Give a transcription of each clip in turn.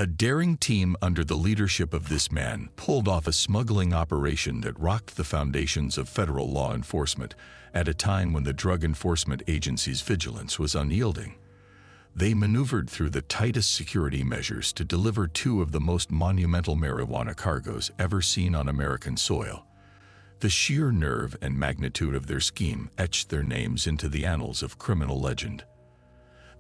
A daring team under the leadership of this man pulled off a smuggling operation that rocked the foundations of federal law enforcement at a time when the Drug Enforcement Agency's vigilance was unyielding. They maneuvered through the tightest security measures to deliver two of the most monumental marijuana cargoes ever seen on American soil. The sheer nerve and magnitude of their scheme etched their names into the annals of criminal legend.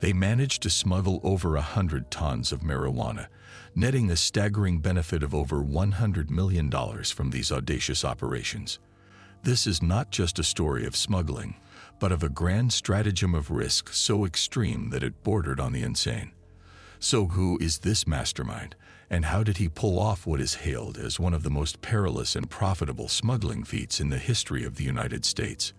They managed to smuggle over 100 tons of marijuana, netting a staggering benefit of over $100 million from these audacious operations. This is not just a story of smuggling, but of a grand stratagem of risk so extreme that it bordered on the insane. So who is this mastermind, and how did he pull off what is hailed as one of the most perilous and profitable smuggling feats in the history of the United States?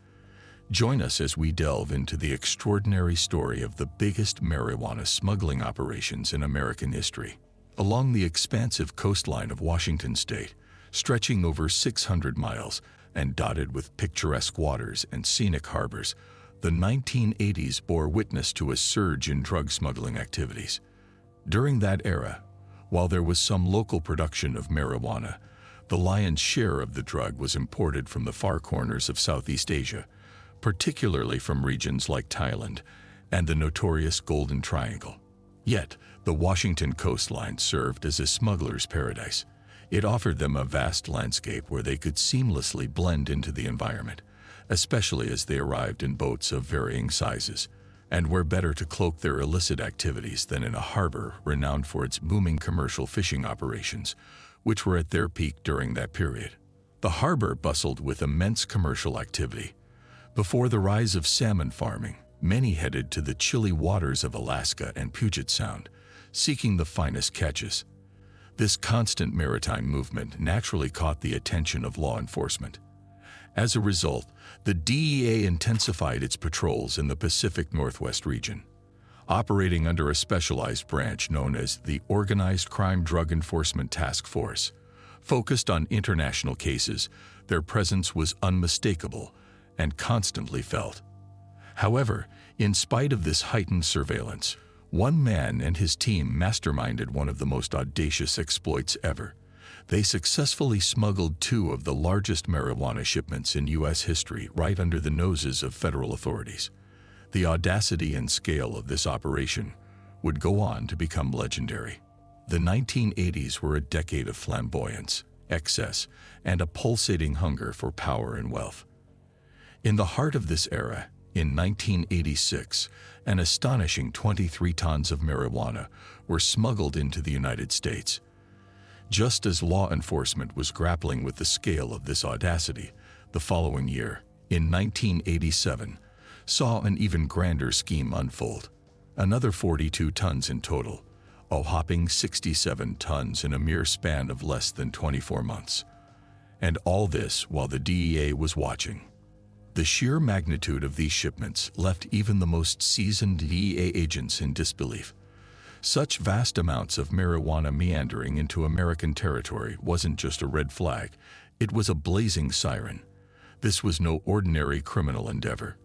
Join us as we delve into the extraordinary story of the biggest marijuana smuggling operations in American history. Along the expansive coastline of Washington state, stretching over 600 miles and dotted with picturesque waters and scenic harbors, the 1980s bore witness to a surge in drug smuggling activities. During that era, while there was some local production of marijuana, the lion's share of the drug was imported from the far corners of Southeast Asia, particularly from regions like Thailand and the notorious Golden Triangle. Yet, the Washington coastline served as a smuggler's paradise. It offered them a vast landscape where they could seamlessly blend into the environment, especially as they arrived in boats of varying sizes, and where better to cloak their illicit activities than in a harbor renowned for its booming commercial fishing operations, which were at their peak during that period. The harbor bustled with immense commercial activity. Before the rise of salmon farming, many headed to the chilly waters of Alaska and Puget Sound, seeking the finest catches. This constant maritime movement naturally caught the attention of law enforcement. As a result, the DEA intensified its patrols in the Pacific Northwest region. Operating under a specialized branch known as the Organized Crime Drug Enforcement Task Force, focused on international cases, their presence was unmistakable and constantly felt. However, in spite of this heightened surveillance, one man and his team masterminded one of the most audacious exploits ever. They successfully smuggled two of the largest marijuana shipments in U.S. history right under the noses of federal authorities. The audacity and scale of this operation would go on to become legendary. The 1980s were a decade of flamboyance, excess, and a pulsating hunger for power and wealth. In the heart of this era, in 1986, an astonishing 23 tons of marijuana were smuggled into the United States. Just as law enforcement was grappling with the scale of this audacity, the following year, in 1987, saw an even grander scheme unfold. Another 42 tons in total, a whopping 67 tons in a mere span of less than 24 months. And all this while the DEA was watching. The sheer magnitude of these shipments left even the most seasoned DEA agents in disbelief. Such vast amounts of marijuana meandering into American territory wasn't just a red flag, it was a blazing siren. This was no ordinary criminal endeavor.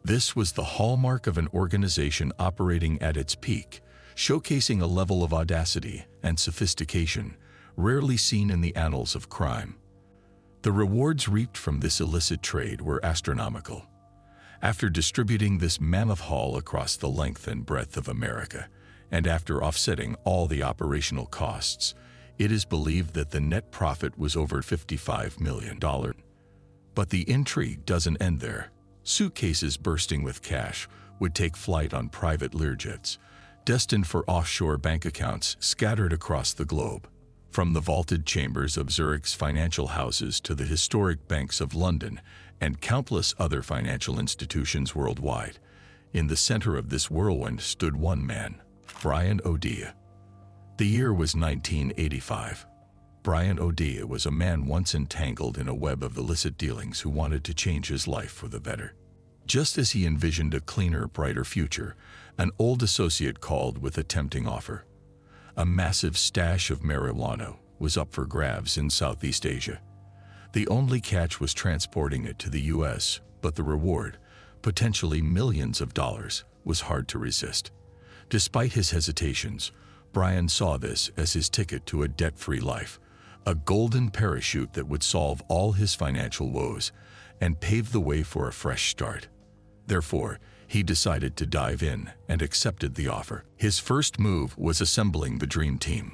This was the hallmark of an organization operating at its peak, showcasing a level of audacity and sophistication rarely seen in the annals of crime. The rewards reaped from this illicit trade were astronomical. After distributing this mammoth haul across the length and breadth of America, and after offsetting all the operational costs, it is believed that the net profit was over $55 million. But the intrigue doesn't end there. Suitcases bursting with cash would take flight on private Learjets, destined for offshore bank accounts scattered across the globe. From the vaulted chambers of Zurich's financial houses to the historic banks of London and countless other financial institutions worldwide, in the center of this whirlwind stood one man, Brian O'Dea. The year was 1985. Brian O'Dea was a man once entangled in a web of illicit dealings who wanted to change his life for the better. Just as he envisioned a cleaner, brighter future, an old associate called with a tempting offer. A massive stash of marijuana was up for grabs in Southeast Asia. The only catch was transporting it to the U.S., but the reward, potentially millions of dollars, was hard to resist. Despite his hesitations, Brian saw this as his ticket to a debt-free life, a golden parachute that would solve all his financial woes and pave the way for a fresh start. Therefore, he decided to dive in and accepted the offer. His first move was assembling the dream team.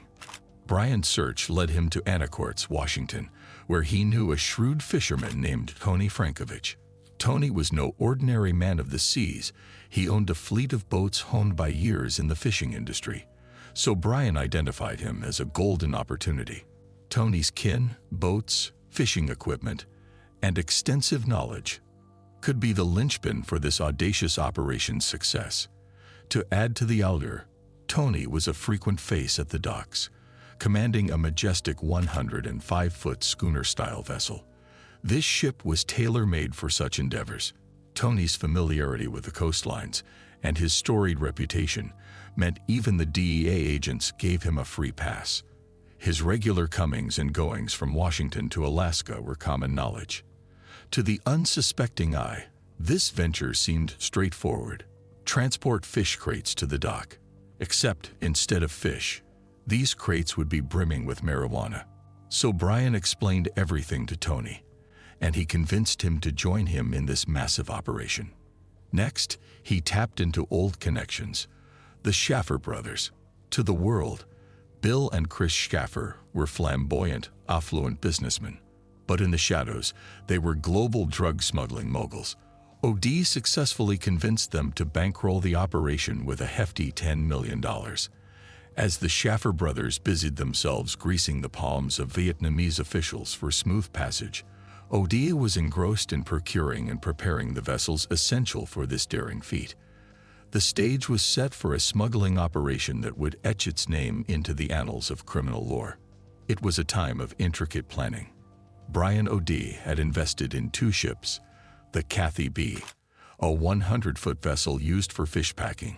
Brian's search led him to Anacortes, Washington, where he knew a shrewd fisherman named Tony Frankovich. Tony was no ordinary man of the seas. He owned a fleet of boats honed by years in the fishing industry. So Brian identified him as a golden opportunity. Tony's kin, boats, fishing equipment, and extensive knowledge could be the linchpin for this audacious operation's success. To add to the allure, Tony was a frequent face at the docks, commanding a majestic 105-foot schooner-style vessel. This ship was tailor-made for such endeavors. Tony's familiarity with the coastlines and his storied reputation meant even the DEA agents gave him a free pass. His regular comings and goings from Washington to Alaska were common knowledge. To the unsuspecting eye, this venture seemed straightforward. Transport fish crates to the dock. Except, instead of fish, these crates would be brimming with marijuana. So Brian explained everything to Tony, and he convinced him to join him in this massive operation. Next, he tapped into old connections. The Schaffer brothers. To the world, Bill and Chris Schaffer were flamboyant, affluent businessmen. But in the shadows, they were global drug smuggling moguls. OD successfully convinced them to bankroll the operation with a hefty $10 million. As the Schaffer brothers busied themselves greasing the palms of Vietnamese officials for smooth passage, OD was engrossed in procuring and preparing the vessels essential for this daring feat. The stage was set for a smuggling operation that would etch its name into the annals of criminal lore. It was a time of intricate planning. Brian O.D. had invested in 2 ships, the Cathy B, a 100-foot vessel used for fish packing,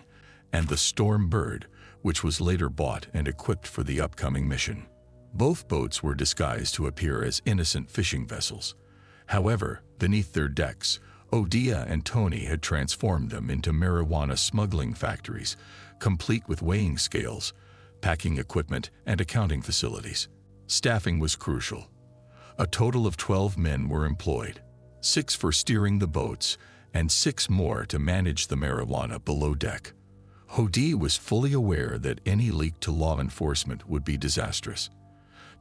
and the Storm Bird, which was later bought and equipped for the upcoming mission. Both boats were disguised to appear as innocent fishing vessels. However, beneath their decks, Odia and Tony had transformed them into marijuana smuggling factories, complete with weighing scales, packing equipment, and accounting facilities. Staffing was crucial. A total of 12 men were employed, 6 for steering the boats, and 6 more to manage the marijuana below deck. Hodi was fully aware that any leak to law enforcement would be disastrous.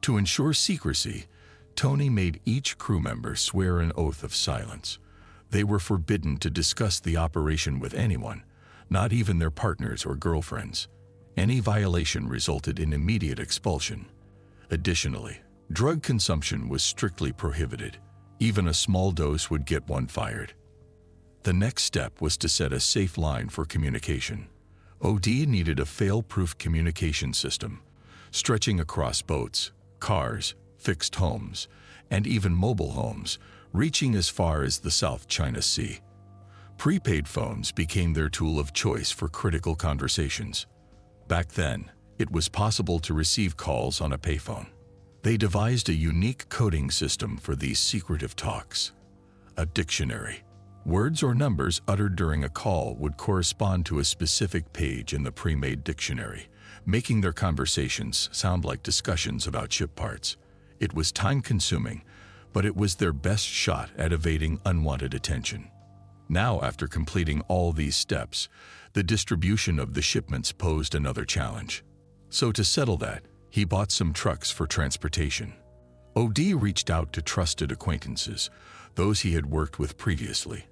To ensure secrecy, Tony made each crew member swear an oath of silence. They were forbidden to discuss the operation with anyone, not even their partners or girlfriends. Any violation resulted in immediate expulsion. Additionally, drug consumption was strictly prohibited. Even a small dose would get one fired. The next step was to set a safe line for communication. OD needed a fail-proof communication system, stretching across boats, cars, fixed homes, and even mobile homes, reaching as far as the South China Sea. Prepaid phones became their tool of choice for critical conversations. Back then, it was possible to receive calls on a payphone. They devised a unique coding system for these secretive talks. A dictionary. Words or numbers uttered during a call would correspond to a specific page in the pre-made dictionary, making their conversations sound like discussions about ship parts. It was time-consuming, but it was their best shot at evading unwanted attention. Now, after completing all these steps, the distribution of the shipments posed another challenge. So to settle that, he bought some trucks for transportation. OD reached out to trusted acquaintances, those he had worked with previously,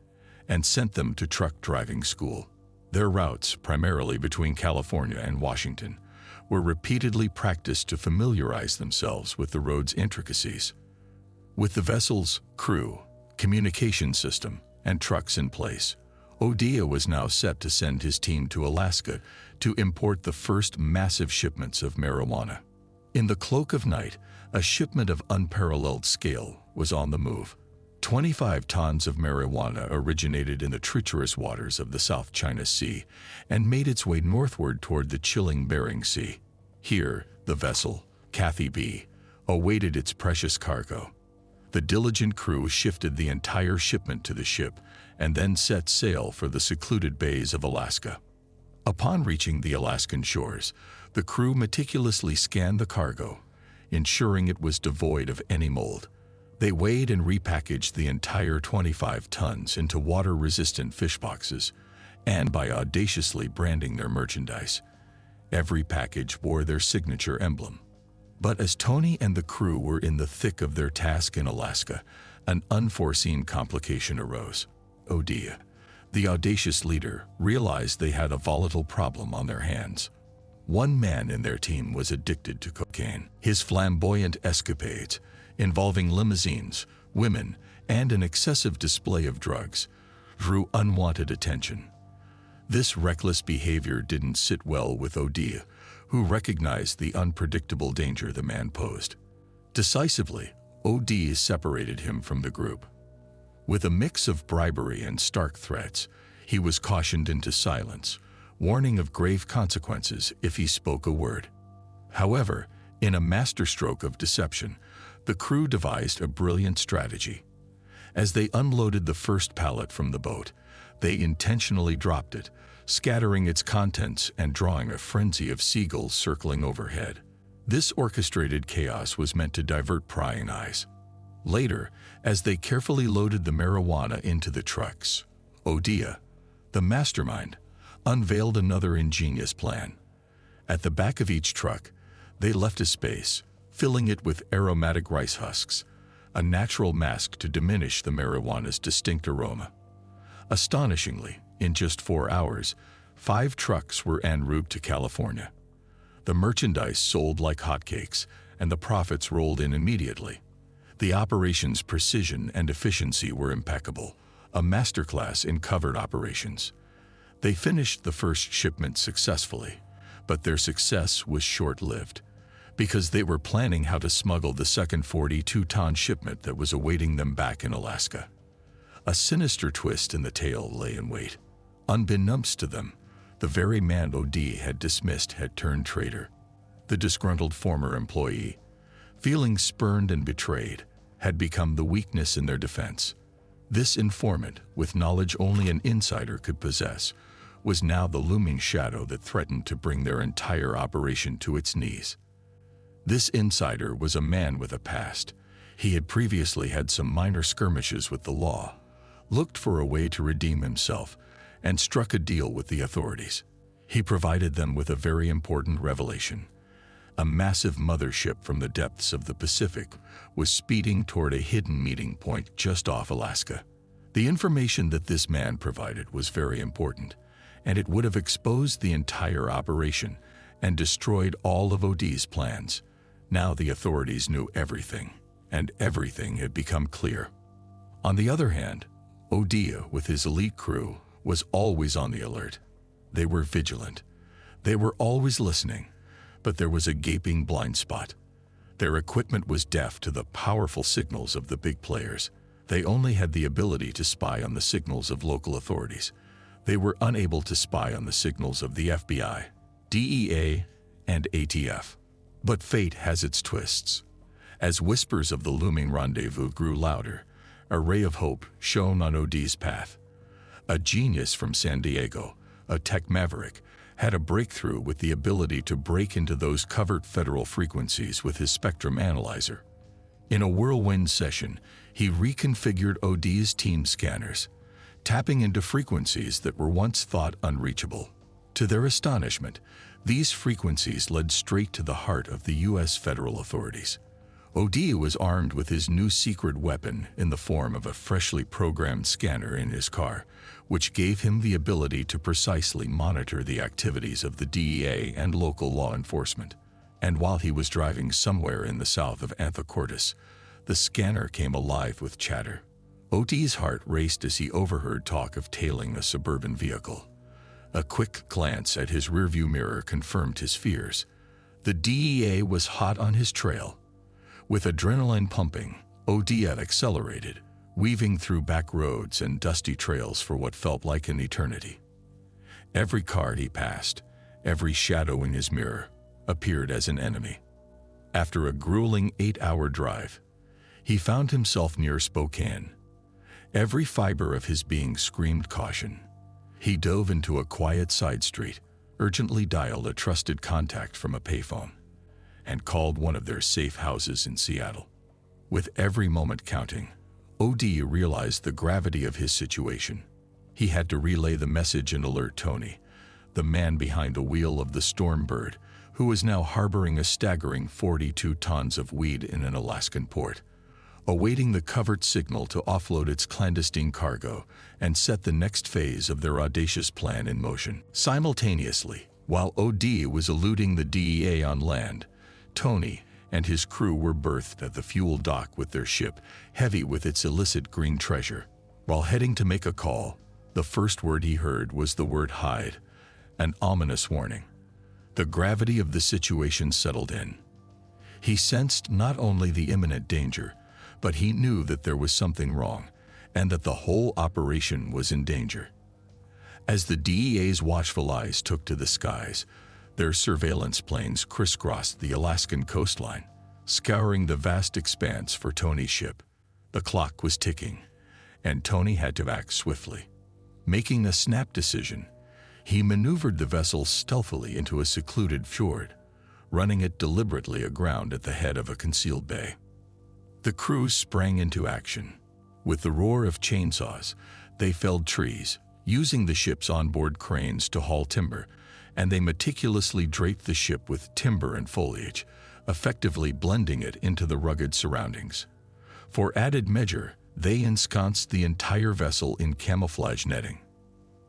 and sent them to truck driving school. Their routes, primarily between California and Washington, were repeatedly practiced to familiarize themselves with the road's intricacies. With the vessel's crew, communication system, and trucks in place, Odia was now set to send his team to Alaska to import the first massive shipments of marijuana. In the cloak of night, a shipment of unparalleled scale was on the move. 25 tons of marijuana originated in the treacherous waters of the South China Sea and made its way northward toward the chilling Bering Sea. Here, the vessel, Cathy B, awaited its precious cargo. The diligent crew shifted the entire shipment to the ship and then set sail for the secluded bays of Alaska. Upon reaching the Alaskan shores, The crew meticulously scanned the cargo, ensuring it was devoid of any mold. They weighed and repackaged the entire 25 tons into water-resistant fish boxes, and by audaciously branding their merchandise, every package bore their signature emblem. But as Tony and the crew were in the thick of their task in Alaska, an unforeseen complication arose. Odia, the audacious leader, realized they had a volatile problem on their hands. One man in their team was addicted to cocaine. His flamboyant escapades, involving limousines, women, and an excessive display of drugs, drew unwanted attention. This reckless behavior didn't sit well with Odia, who recognized the unpredictable danger the man posed. Decisively, Odia separated him from the group. With a mix of bribery and stark threats, he was cautioned into silence, warning of grave consequences if he spoke a word. However, in a masterstroke of deception, the crew devised a brilliant strategy. As they unloaded the first pallet from the boat, they intentionally dropped it, scattering its contents and drawing a frenzy of seagulls circling overhead. This orchestrated chaos was meant to divert prying eyes. Later, as they carefully loaded the marijuana into the trucks, Odia, the mastermind, unveiled another ingenious plan. At the back of each truck, they left a space, filling it with aromatic rice husks, a natural mask to diminish the marijuana's distinct aroma. Astonishingly, in just 4 hours, 5 trucks were en route to California. The merchandise sold like hotcakes, and the profits rolled in immediately. The operation's precision and efficiency were impeccable, a masterclass in covert operations. They finished the first shipment successfully, but their success was short-lived, because they were planning how to smuggle the second 42-ton shipment that was awaiting them back in Alaska. A sinister twist in the tale lay in wait. Unbeknownst to them, the very man Odia had dismissed had turned traitor. The disgruntled former employee, feeling spurned and betrayed, had become the weakness in their defense. This informant, with knowledge only an insider could possess, was now the looming shadow that threatened to bring their entire operation to its knees. This insider was a man with a past. He had previously had some minor skirmishes with the law, looked for a way to redeem himself, and struck a deal with the authorities. He provided them with a very important revelation. A massive mothership from the depths of the Pacific was speeding toward a hidden meeting point just off Alaska. The information that this man provided was very important, and it would have exposed the entire operation and destroyed all of Odia's plans. Now the authorities knew everything, and everything had become clear. On the other hand, Odia, with his elite crew, was always on the alert. They were vigilant. They were always listening, but there was a gaping blind spot. Their equipment was deaf to the powerful signals of the big players. They only had the ability to spy on the signals of local authorities. They were unable to spy on the signals of the FBI, DEA, and ATF. But fate has its twists. As whispers of the looming rendezvous grew louder, a ray of hope shone on Odia's path. A genius from San Diego, a tech maverick, had a breakthrough with the ability to break into those covert federal frequencies with his spectrum analyzer. In a whirlwind session, he reconfigured Odia's team scanners, tapping into frequencies that were once thought unreachable. To their astonishment, these frequencies led straight to the heart of the U.S. federal authorities. Odia was armed with his new secret weapon in the form of a freshly programmed scanner in his car, which gave him the ability to precisely monitor the activities of the DEA and local law enforcement. And while he was driving somewhere in the south of Anacortes, the scanner came alive with chatter. Odia's heart raced as he overheard talk of tailing a suburban vehicle. A quick glance at his rearview mirror confirmed his fears. The DEA was hot on his trail. With adrenaline pumping, Odia accelerated, weaving through back roads and dusty trails for what felt like an eternity. Every car he passed, every shadow in his mirror, appeared as an enemy. After a grueling 8-hour drive, he found himself near Spokane. Every fiber of his being screamed caution. He dove into a quiet side street, urgently dialed a trusted contact from a payphone and called one of their safe houses in Seattle. With every moment counting, OD realized the gravity of his situation. He had to relay the message and alert Tony, the man behind the wheel of the Stormbird, who was now harboring a staggering 42 tons of weed in an Alaskan port, awaiting the covert signal to offload its clandestine cargo and set the next phase of their audacious plan in motion. Simultaneously, while OD was eluding the DEA on land, Tony and his crew were berthed at the fuel dock with their ship, heavy with its illicit green treasure. While heading to make a call, the first word he heard was the word hide, an ominous warning. The gravity of the situation settled in. He sensed not only the imminent danger, but he knew that there was something wrong and that the whole operation was in danger. As the DEA's watchful eyes took to the skies, their surveillance planes crisscrossed the Alaskan coastline, scouring the vast expanse for Tony's ship. The clock was ticking, and Tony had to act swiftly. Making a snap decision, he maneuvered the vessel stealthily into a secluded fjord, running it deliberately aground at the head of a concealed bay. The crew sprang into action. With the roar of chainsaws, they felled trees, using the ship's onboard cranes to haul timber, and they meticulously draped the ship with timber and foliage, effectively blending it into the rugged surroundings. For added measure, they ensconced the entire vessel in camouflage netting.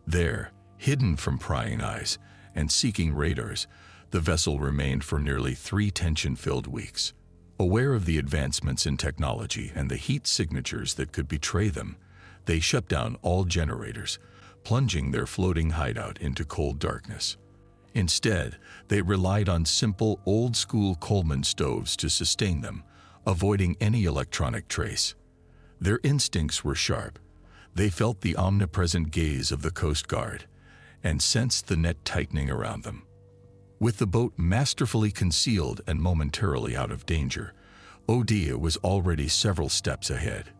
There, hidden from prying eyes and seeking radars, the vessel remained for nearly 3 tension-filled weeks. Aware of the advancements in technology and the heat signatures that could betray them, they shut down all generators, plunging their floating hideout into cold darkness. Instead, they relied on simple, old-school Coleman stoves to sustain them, avoiding any electronic trace. Their instincts were sharp. They felt the omnipresent gaze of the Coast Guard and sensed the net tightening around them. With the boat masterfully concealed and momentarily out of danger, Odia was already several steps ahead.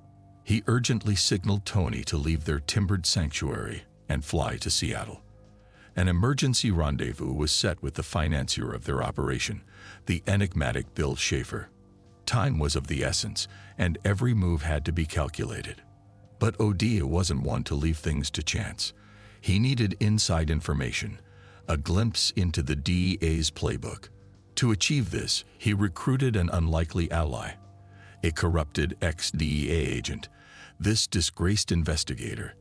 He urgently signaled Tony to leave their timbered sanctuary and fly to Seattle. An emergency rendezvous was set with the financier of their operation, the enigmatic Bill Schaefer. Time was of the essence, and every move had to be calculated. But Odia wasn't one to leave things to chance. He needed inside information, a glimpse into the DEA's playbook. To achieve this, he recruited an unlikely ally, a corrupted ex-DEA agent. This disgraced investigator,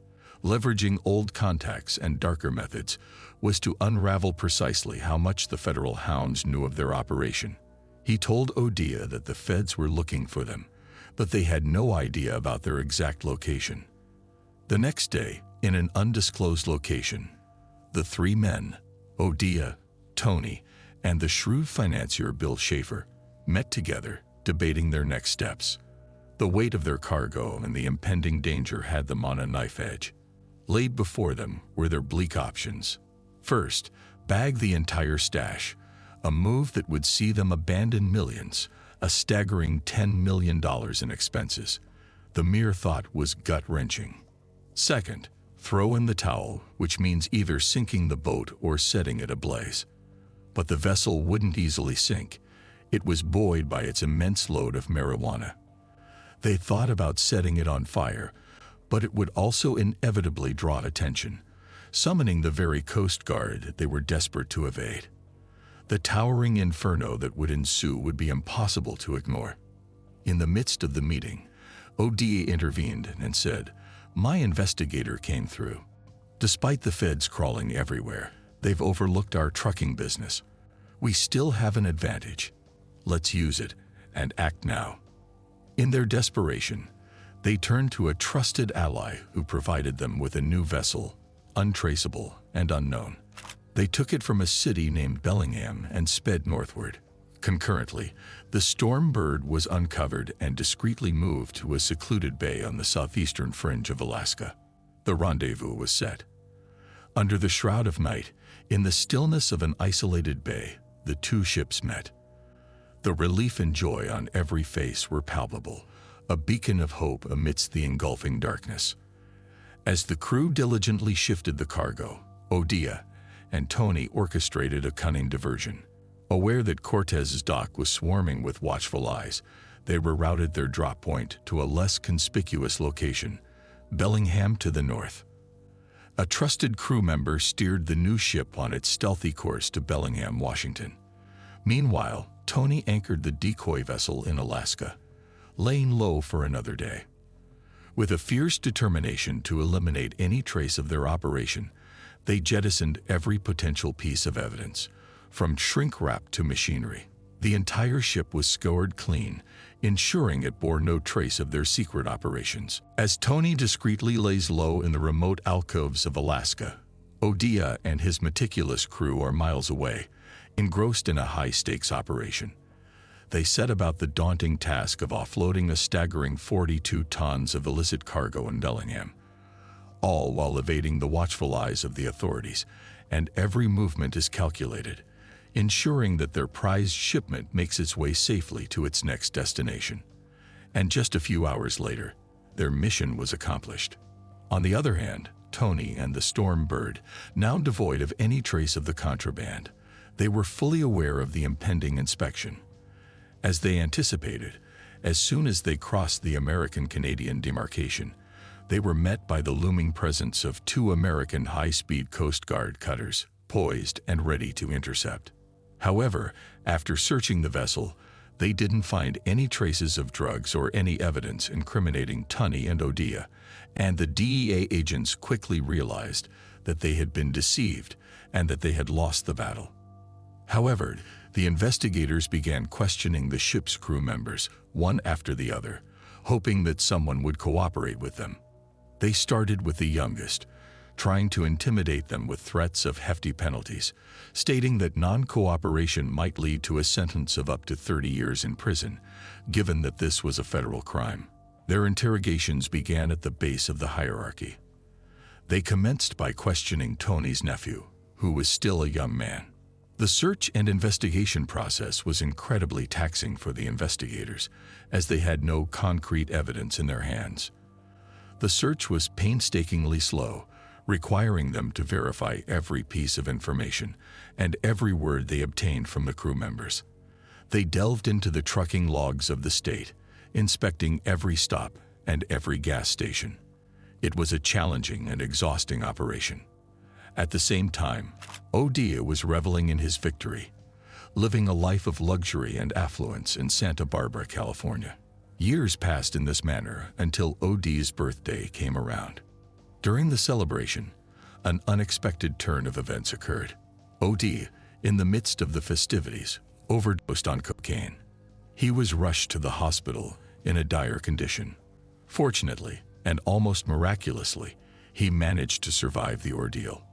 leveraging old contacts and darker methods, was to unravel precisely how much the federal hounds knew of their operation. He told Odia that the feds were looking for them, but they had no idea about their exact location. The next day, in an undisclosed location, the 3 men, Odia, Tony, and the shrewd financier Bill Schaefer, met together, debating their next steps. The weight of their cargo and the impending danger had them on a knife edge. Laid before them were their bleak options. First, bag the entire stash, a move that would see them abandon millions, a staggering $10 million in expenses. The mere thought was gut-wrenching. Second, throw in the towel, which means either sinking the boat or setting it ablaze. But the vessel wouldn't easily sink. It was buoyed by its immense load of marijuana. They thought about setting it on fire, but it would also inevitably draw attention, summoning the very Coast Guard they were desperate to evade. The towering inferno that would ensue would be impossible to ignore. In the midst of the meeting, Odia intervened and said, "My investigator came through. Despite the feds crawling everywhere, they've overlooked our trucking business. We still have an advantage. Let's use it and act now." In their desperation, they turned to a trusted ally who provided them with a new vessel, untraceable and unknown. They took it from a city named Bellingham and sped northward. Concurrently, the Stormbird was uncovered and discreetly moved to a secluded bay on the southeastern fringe of Alaska. The rendezvous was set. Under the shroud of night, in the stillness of an isolated bay, the 2 ships met. The relief and joy on every face were palpable, a beacon of hope amidst the engulfing darkness. As the crew diligently shifted the cargo, Odia, and Tony orchestrated a cunning diversion. Aware that Cortez's dock was swarming with watchful eyes, they rerouted their drop point to a less conspicuous location, Bellingham to the north. A trusted crew member steered the new ship on its stealthy course to Bellingham, Washington. Meanwhile, Tony anchored the decoy vessel in Alaska, laying low for another day. With a fierce determination to eliminate any trace of their operation, they jettisoned every potential piece of evidence, from shrink wrap to machinery. The entire ship was scoured clean, ensuring it bore no trace of their secret operations. As Tony discreetly lays low in the remote alcoves of Alaska, Odia and his meticulous crew are miles away, engrossed in a high-stakes operation. They set about the daunting task of offloading a staggering 42 tons of illicit cargo in Bellingham, all while evading the watchful eyes of the authorities, and every movement is calculated, ensuring that their prized shipment makes its way safely to its next destination. And just a few hours later, their mission was accomplished. On the other hand, Tony and the Storm Bird, now devoid of any trace of the contraband, they were fully aware of the impending inspection. As they anticipated, as soon as they crossed the American-Canadian demarcation, they were met by the looming presence of 2 American high-speed Coast Guard cutters, poised and ready to intercept. However, after searching the vessel, they didn't find any traces of drugs or any evidence incriminating Tunney and Odia, and the DEA agents quickly realized that they had been deceived and that they had lost the battle. However, the investigators began questioning the ship's crew members, one after the other, hoping that someone would cooperate with them. They started with the youngest, trying to intimidate them with threats of hefty penalties, stating that non-cooperation might lead to a sentence of up to 30 years in prison, given that this was a federal crime. Their interrogations began at the base of the hierarchy. They commenced by questioning Tony's nephew, who was still a young man. The search and investigation process was incredibly taxing for the investigators, as they had no concrete evidence in their hands. The search was painstakingly slow, requiring them to verify every piece of information and every word they obtained from the crew members. They delved into the trucking logs of the state, inspecting every stop and every gas station. It was a challenging and exhausting operation. At the same time, Odia was reveling in his victory, living a life of luxury and affluence in Santa Barbara, California. Years passed in this manner until Odia's birthday came around. During the celebration, an unexpected turn of events occurred. Odia, in the midst of the festivities, overdosed on cocaine. He was rushed to the hospital in a dire condition. Fortunately, and almost miraculously, he managed to survive the ordeal.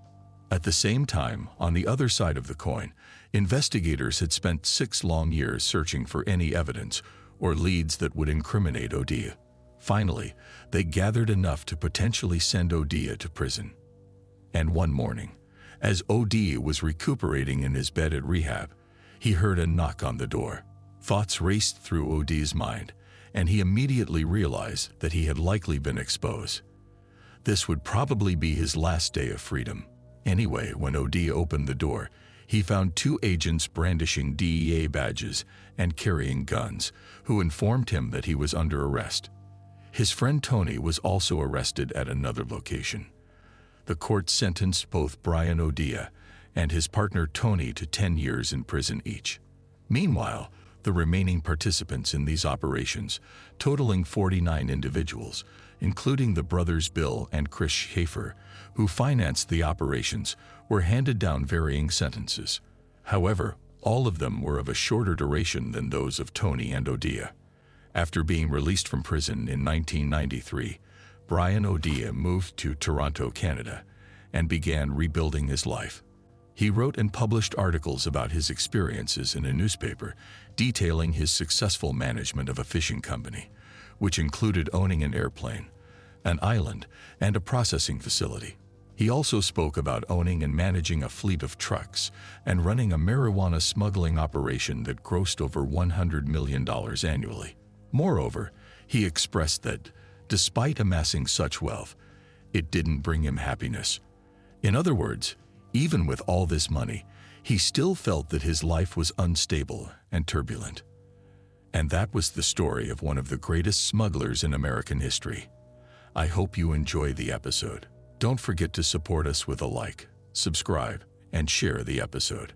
At the same time, on the other side of the coin, investigators had spent 6 long years searching for any evidence or leads that would incriminate Odia. Finally, they gathered enough to potentially send Odia to prison. And one morning, as Odia was recuperating in his bed at rehab, he heard a knock on the door. Thoughts raced through Odia's mind, and he immediately realized that he had likely been exposed. This would probably be his last day of freedom. Anyway, when Odia opened the door, he found 2 agents brandishing DEA badges and carrying guns, who informed him that he was under arrest. His friend Tony was also arrested at another location. The court sentenced both Brian Odia and his partner Tony to 10 years in prison each. Meanwhile, the remaining participants in these operations, totaling 49 individuals, including the brothers Bill and Chris Schaefer, who financed the operations, were handed down varying sentences. However, all of them were of a shorter duration than those of Tony and Odia. After being released from prison in 1993, Brian Odia moved to Toronto, Canada, and began rebuilding his life. He wrote and published articles about his experiences in a newspaper, detailing his successful management of a fishing company, which included owning an airplane, an island, and a processing facility. He also spoke about owning and managing a fleet of trucks and running a marijuana smuggling operation that grossed over $100 million annually. Moreover, he expressed that, despite amassing such wealth, it didn't bring him happiness. In other words, Even with all this money, he still felt that his life was unstable and turbulent. And that was the story of one of the greatest smugglers in American history. I hope you enjoy the episode. Don't forget to support us with a like, subscribe, and share the episode.